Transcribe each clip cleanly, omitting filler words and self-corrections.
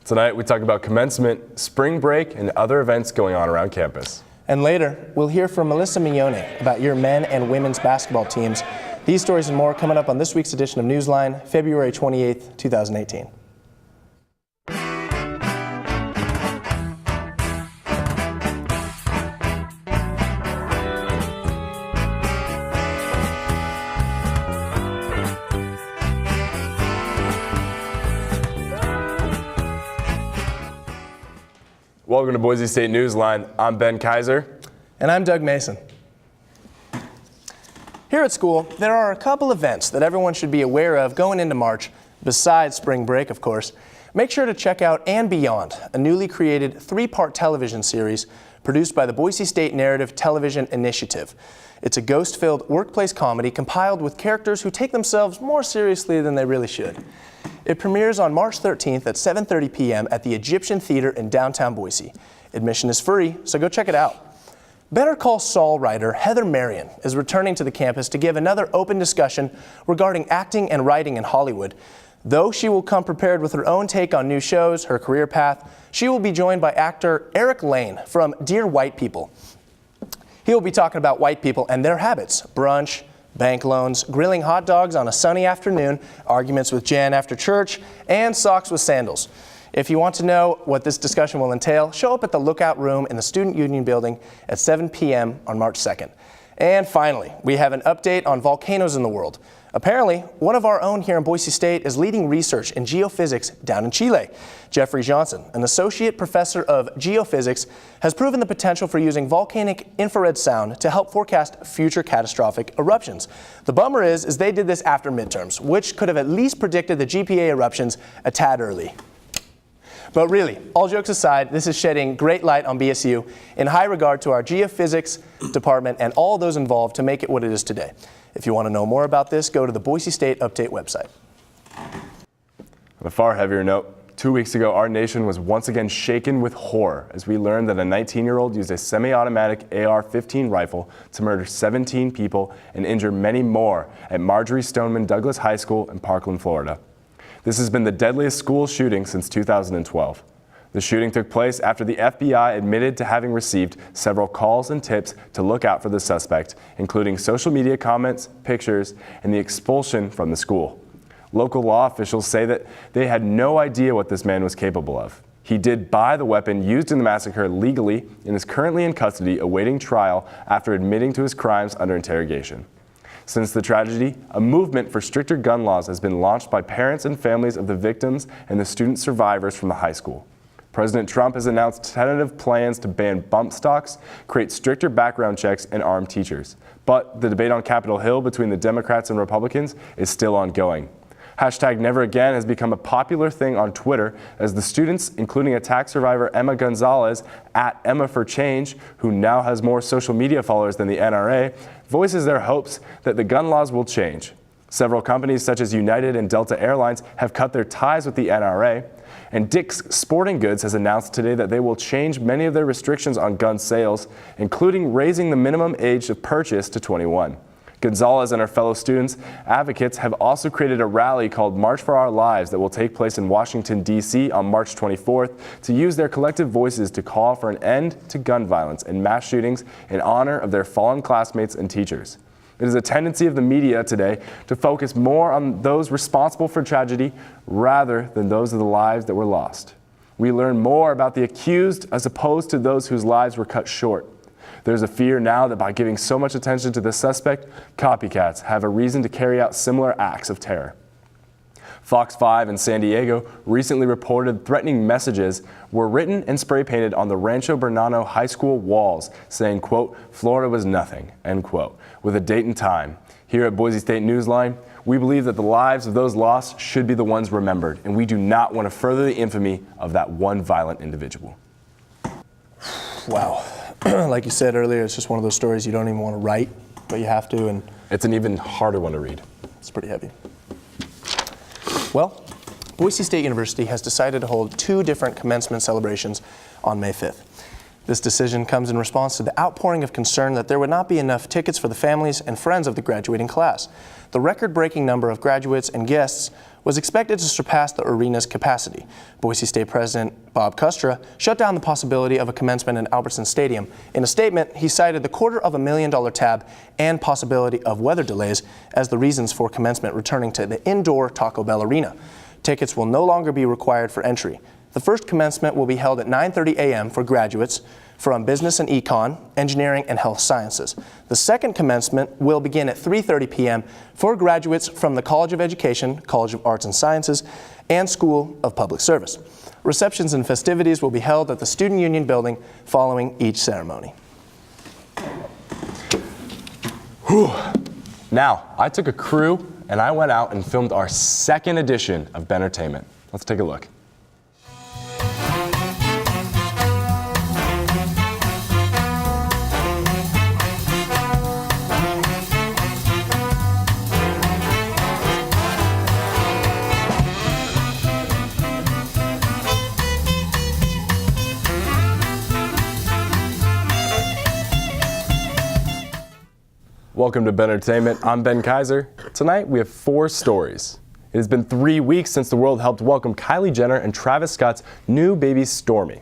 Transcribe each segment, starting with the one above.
Tonight we talk about commencement, spring break, and other events going on around campus. And later, we'll hear from Melissa Mignone about your men and women's basketball teams. These stories and more coming up on this week's edition of Newsline, February 28th, 2018. Welcome to Boise State Newsline. I'm Ben Kaiser. And I'm Doug Mason. Here at school, there are a couple events that everyone should be aware of going into March, besides spring break, of course. Make sure to check out And Beyond, a newly created 3-part television series produced by the Boise State Narrative Television Initiative. It's a ghost-filled workplace comedy compiled with characters who take themselves more seriously than they really should. It premieres on March 13th at 7:30 p.m. at the Egyptian Theater in downtown Boise. Admission is free, so go check it out. Better Call Saul writer Heather Marion is returning to the campus to give another open discussion regarding acting and writing in Hollywood. Though she will come prepared with her own take on new shows, her career path, she will be joined by actor Eric Lane from Dear White People. He will be talking about white people and their habits: brunch, bank loans, grilling hot dogs on a sunny afternoon, arguments with Jan after church, and socks with sandals. If you want to know what this discussion will entail, show up at the Lookout Room in the Student Union Building at 7 p.m. on March 2nd. And finally, we have an update on volcanoes in the world. Apparently, one of our own here in Boise State is leading research in geophysics down in Chile. Jeffrey Johnson, an associate professor of geophysics, has proven the potential for using volcanic infrared sound to help forecast future catastrophic eruptions. The bummer is they did this after midterms, which could have at least predicted the GPA eruptions a tad early. But really, all jokes aside, this is shedding great light on BSU in high regard to our geophysics department and all those involved to make it what it is today. If you want to know more about this, go to the Boise State Update website. On a far heavier note, 2 weeks ago, our nation was once again shaken with horror as we learned that a 19-year-old used a semi-automatic AR-15 rifle to murder 17 people and injure many more at Marjorie Stoneman Douglas High School in Parkland, Florida. This has been the deadliest school shooting since 2012. The shooting took place after the FBI admitted to having received several calls and tips to look out for the suspect, including social media comments, pictures, and the expulsion from the school. Local law officials say that they had no idea what this man was capable of. He did buy the weapon used in the massacre legally and is currently in custody awaiting trial after admitting to his crimes under interrogation. Since the tragedy, a movement for stricter gun laws has been launched by parents and families of the victims and the student survivors from the high school. President Trump has announced tentative plans to ban bump stocks, create stricter background checks, and arm teachers. But the debate on Capitol Hill between the Democrats and Republicans is still ongoing. Hashtag Never Again has become a popular thing on Twitter as the students, including attack survivor Emma Gonzalez at Emma for Change, who now has more social media followers than the NRA, voices their hopes that the gun laws will change. Several companies such as United and Delta Airlines have cut their ties with the NRA, and Dick's Sporting Goods has announced today that they will change many of their restrictions on gun sales, including raising the minimum age of purchase to 21. Gonzalez and her fellow students advocates have also created a rally called March for Our Lives that will take place in Washington, D.C. on March 24th to use their collective voices to call for an end to gun violence and mass shootings in honor of their fallen classmates and teachers. It is a tendency of the media today to focus more on those responsible for tragedy rather than those of the lives that were lost. We learn more about the accused as opposed to those whose lives were cut short. There's a fear now that by giving so much attention to the suspect, copycats have a reason to carry out similar acts of terror. Fox 5 in San Diego recently reported threatening messages were written and spray painted on the Rancho Bernardo High School walls saying, quote, "Florida was nothing," end quote, with a date and time. Here at Boise State Newsline, we believe that the lives of those lost should be the ones remembered, and we do not want to further the infamy of that one violent individual. Wow. Like you said earlier, it's just one of those stories you don't even want to write, but you have to, and it's an even harder one to read. It's pretty heavy. Well, Boise State University has decided to hold 2 different commencement celebrations on May 5th. This decision comes in response to the outpouring of concern that there would not be enough tickets for the families and friends of the graduating class. The record-breaking number of graduates and guests was expected to surpass the arena's capacity. Boise State President Bob Kustra shut down the possibility of a commencement in Albertson Stadium. In a statement, he cited the $250,000 tab and possibility of weather delays as the reasons for commencement returning to the indoor Taco Bell Arena. Tickets will no longer be required for entry. The first commencement will be held at 9:30 a.m. for graduates from Business and Econ, Engineering, and Health Sciences. The second commencement will begin at 3:30 p.m. for graduates from the College of Education, College of Arts and Sciences, and School of Public Service. Receptions and festivities will be held at the Student Union building following each ceremony. Whew. Now, I took a crew and I went out and filmed our second edition of Bentertainment. Let's take a look. Welcome to Bentertainment. I'm Ben Kaiser. Tonight we have 4 stories. It has been 3 weeks since the world helped welcome Kylie Jenner and Travis Scott's new baby Stormi.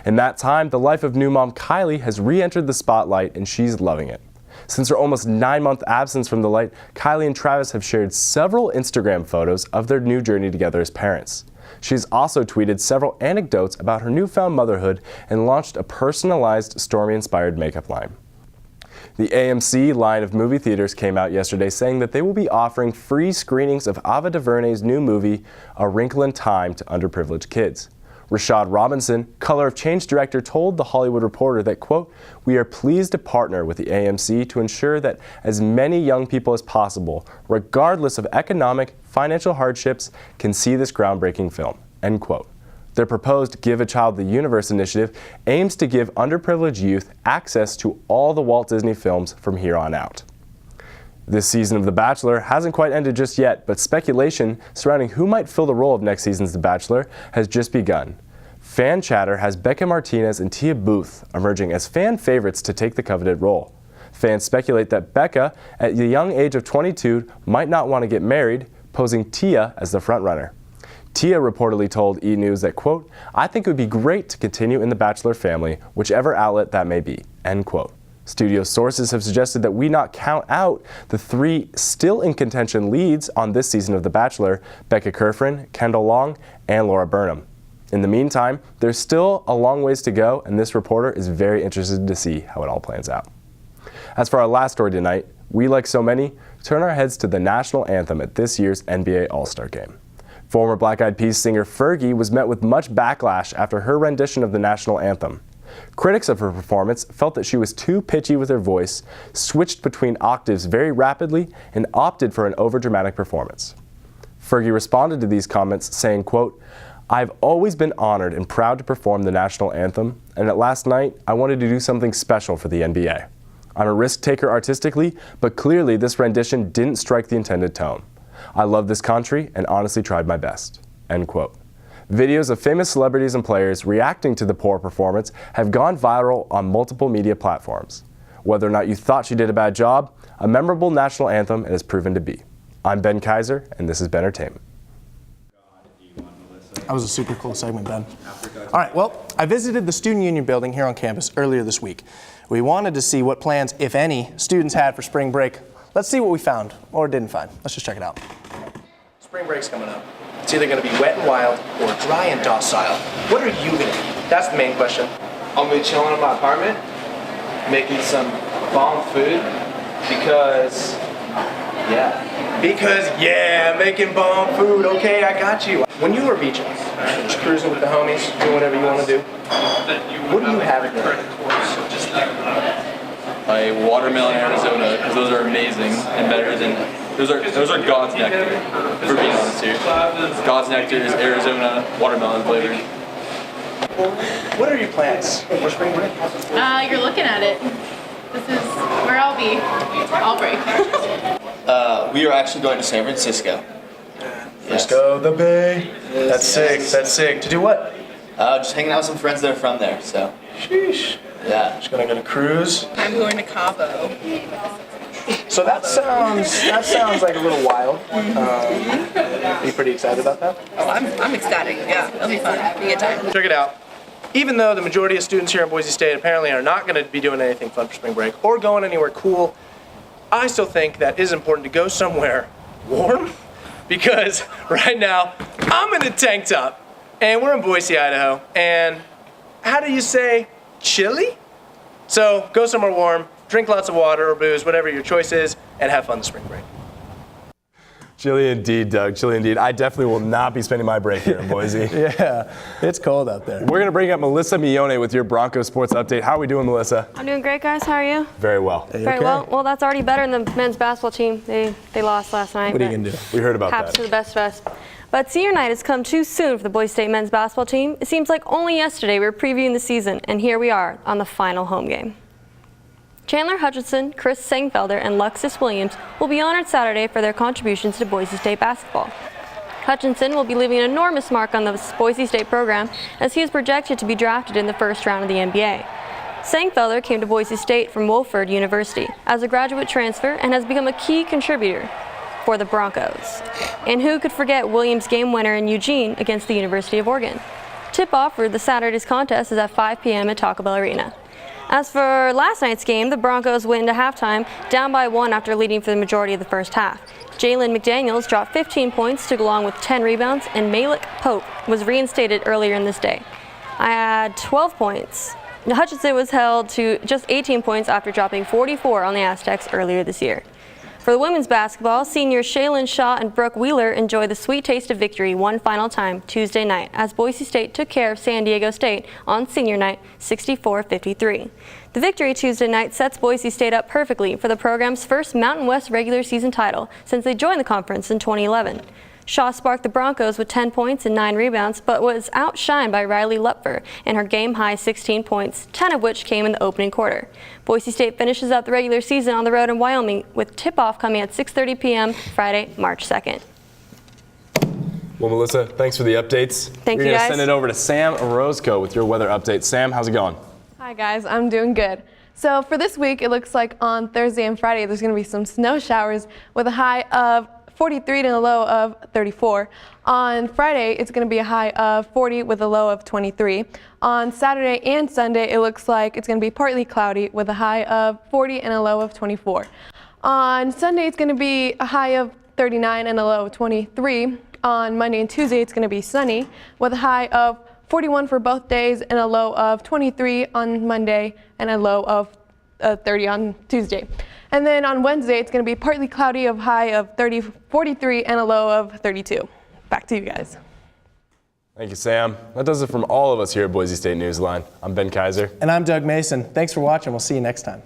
In that time, the life of new mom Kylie has re-entered the spotlight and she's loving it. Since her almost 9-month absence from the light, Kylie and Travis have shared several Instagram photos of their new journey together as parents. She's also tweeted several anecdotes about her newfound motherhood and launched a personalized Stormi-inspired makeup line. The AMC line of movie theaters came out yesterday saying that they will be offering free screenings of Ava DuVernay's new movie, A Wrinkle in Time, to underprivileged kids. Rashad Robinson, Color of Change director, told The Hollywood Reporter that, quote, "We are pleased to partner with the AMC to ensure that as many young people as possible, regardless of economic, financial hardships, can see this groundbreaking film," end quote. Their proposed Give a Child the Universe initiative aims to give underprivileged youth access to all the Walt Disney films from here on out. This season of The Bachelor hasn't quite ended just yet, but speculation surrounding who might fill the role of next season's The Bachelor has just begun. Fan chatter has Becca Martinez and Tia Booth emerging as fan favorites to take the coveted role. Fans speculate that Becca, at the young age of 22, might not want to get married, posing Tia as the frontrunner. Tia reportedly told E! News that, quote, "I think it would be great to continue in the Bachelor family, whichever outlet that may be," end quote. Studio sources have suggested that we not count out the 3 still in contention leads on this season of The Bachelor: Becca Kerfrin, Kendall Long, and Laura Burnham. In the meantime, there's still a long ways to go, and this reporter is very interested to see how it all plans out. As for our last story tonight, we, like so many, turn our heads to the national anthem at this year's NBA All-Star Game. Former Black Eyed Peas singer Fergie was met with much backlash after her rendition of the national anthem. Critics of her performance felt that she was too pitchy with her voice, switched between octaves very rapidly, and opted for an overdramatic performance. Fergie responded to these comments saying, quote, "I've always been honored and proud to perform the national anthem, and at last night I wanted to do something special for the NBA. I'm a risk taker artistically, but clearly this rendition didn't strike the intended tone. I love this country and honestly tried my best," end quote. Videos of famous celebrities and players reacting to the poor performance have gone viral on multiple media platforms. Whether or not you thought she did a bad job, a memorable national anthem it has proven to be. I'm Ben Kaiser, and this is Bentertainment. That was a super cool segment, Ben. All right, well, I visited the Student Union building here on campus earlier this week. We wanted to see what plans, if any, students had for spring break. Let's see what we found, or didn't find. Let's just check it out. Spring break's coming up. It's either gonna be wet and wild or dry and docile. What are you gonna be? That's the main question. I'm gonna be chilling in my apartment, making some bomb food, because, making bomb food. Okay, I got you. When you were beaching, just cruising with the homies, doing whatever you want to do, what do you have in there? A watermelon Arizona, because those are amazing and better than those are God's nectar. For being honest here, God's nectar is Arizona watermelon flavored. What are your plans for spring break? You're looking at it. This is where I'll be all break. We are actually going to San Francisco. Frisco, the Bay. That's sick. That's sick. To do what? Just hanging out with some friends that are from there. So. Sheesh. Yeah. Just gonna go to cruise. I'm going to Cabo. So that sounds like a little wild. Are you pretty excited about that? Oh, I'm ecstatic. Yeah, it'll be fun. Be a good time. Check it out. Even though the majority of students here in Boise State apparently are not going to be doing anything fun for spring break or going anywhere cool, I still think that it is important to go somewhere warm, because right now I'm in a tank top and we're in Boise, Idaho, and how do you say chilly? So go somewhere warm, drink lots of water or booze, whatever your choice is, and have fun this spring break. Chilly indeed, Doug. Chilly indeed. I definitely will not be spending my break here in Boise. Yeah, it's cold out there. We're going to bring up Melissa Mione with your Bronco sports update. How are we doing, Melissa? I'm doing great, guys. How are you? Very well. Very well. Well, that's already better than the men's basketball team. They lost last night. What are you going to do? We heard about Happens that. to the best of us. But senior night has come too soon for the Boise State men's basketball team. It seems like only yesterday we were previewing the season, and here we are on the final home game. Chandler Hutchinson, Chris Sengfelder, and Luxus Williams will be honored Saturday for their contributions to Boise State basketball. Hutchinson will be leaving an enormous mark on the Boise State program, as he is projected to be drafted in the first round of the NBA. Sengfelder came to Boise State from Wofford University as a graduate transfer and has become a key contributor for the Broncos. And who could forget Williams' game winner in Eugene against the University of Oregon? Tip-off for the Saturday's contest is at 5 p.m. at Taco Bell Arena. As for last night's game, the Broncos went into halftime down by 1 after leading for the majority of the first half. Jalen McDaniels dropped 15 points to go along with 10 rebounds, and Malik Pope was reinstated earlier in this day. I had 12 points. Hutchinson was held to just 18 points after dropping 44 on the Aztecs earlier this year. For the women's basketball, seniors Shaylin Shaw and Brooke Wheeler enjoyed the sweet taste of victory one final time Tuesday night as Boise State took care of San Diego State on senior night 64-53. The victory Tuesday night sets Boise State up perfectly for the program's first Mountain West regular season title since they joined the conference in 2011. Shaw sparked the Broncos with 10 points and 9 rebounds, but was outshined by Riley Lupfer and her game-high 16 points, 10 of which came in the opening quarter. Boise State finishes out the regular season on the road in Wyoming, with tip-off coming at 6:30 p.m. Friday, March 2nd. Well, Melissa, thanks for the updates. Thank you, We're going guys. to send it over to Sam Orozco with your weather update. Sam, how's it going? Hi guys, I'm doing good. So for this week, it looks like on Thursday and Friday there's going to be some snow showers with a high of 43 and a low of 34. On Friday, it's going to be a high of 40 with a low of 23. On Saturday and Sunday, it looks like it's going to be partly cloudy with a high of 40 and a low of 24. On Sunday, it's going to be a high of 39 and a low of 23. On Monday and Tuesday, it's going to be sunny with a high of 41 for both days and a low of 23 on Monday and a low of 30 on Tuesday. And then on Wednesday, it's going to be partly cloudy, of high of 43 and a low of 32. Back to you guys. Thank you, Sam. That does it from all of us here at Boise State NewsLine. I'm Ben Kaiser. And I'm Doug Mason. Thanks for watching. We'll see you next time.